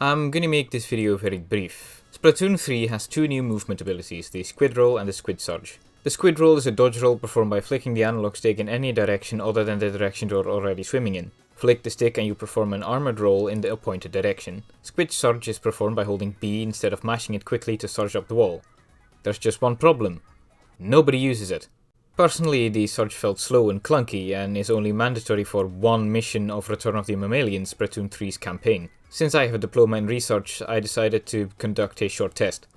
I'm gonna make this video very brief. Splatoon 3 has two new movement abilities, the Squid Roll and the Squid Surge. The Squid Roll is a dodge roll performed by flicking the analog stick in any direction other than the direction you're already swimming in. Flick the stick and you perform an armored roll in the appointed direction. Squid Surge is performed by holding B instead of mashing it quickly to surge up the wall. There's just one problem. Nobody uses it. Personally, the Surge felt slow and clunky and is only mandatory for one mission of Return of the Mammalian, Splatoon 3's campaign. Since I have a diploma in research, I decided to conduct a short test.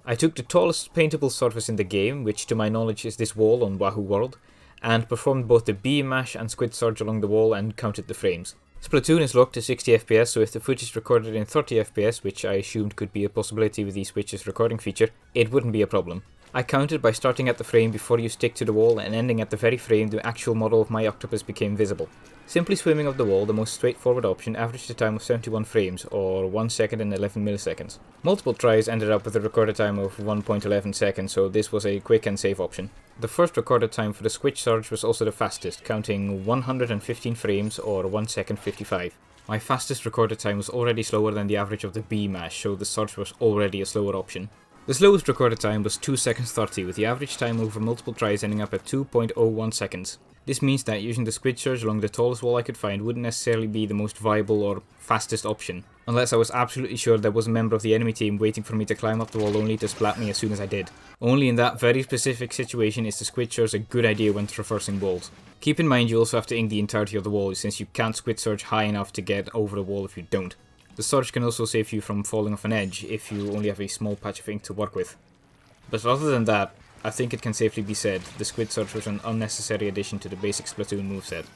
I took the tallest paintable surface in the game, which to my knowledge is this wall on Wahoo World, and performed both the B mash and Squid Surge along the wall and counted the frames. Splatoon is locked to 60 FPS, so if the footage recorded in 30 FPS, which I assumed could be a possibility with the Switch's recording feature, it wouldn't be a problem. I counted by starting at the frame before you stick to the wall and ending at the very frame the actual model of my octopus became visible. Simply swimming up the wall, the most straightforward option, averaged a time of 71 frames, or 1 second and 11 milliseconds. Multiple tries ended up with a recorded time of 1.11 seconds, so this was a quick and safe option. The first recorded time for the Squid Surge was also the fastest, counting 115 frames, or 1 second 55. My fastest recorded time was already slower than the average of the B mash, so the Surge was already a slower option. The slowest recorded time was 2 seconds 30, with the average time over multiple tries ending up at 2.01 seconds. This means that using the Squid Surge along the tallest wall I could find wouldn't necessarily be the most viable or fastest option, unless I was absolutely sure there was a member of the enemy team waiting for me to climb up the wall only to splat me as soon as I did. Only in that very specific situation is the Squid Surge a good idea when traversing walls. Keep in mind you also have to ink the entirety of the wall, since you can't Squid Surge high enough to get over the wall if you don't. The Surge can also save you from falling off an edge if you only have a small patch of ink to work with. But other than that, I think it can safely be said the Squid Surge was an unnecessary addition to the basic Splatoon moveset.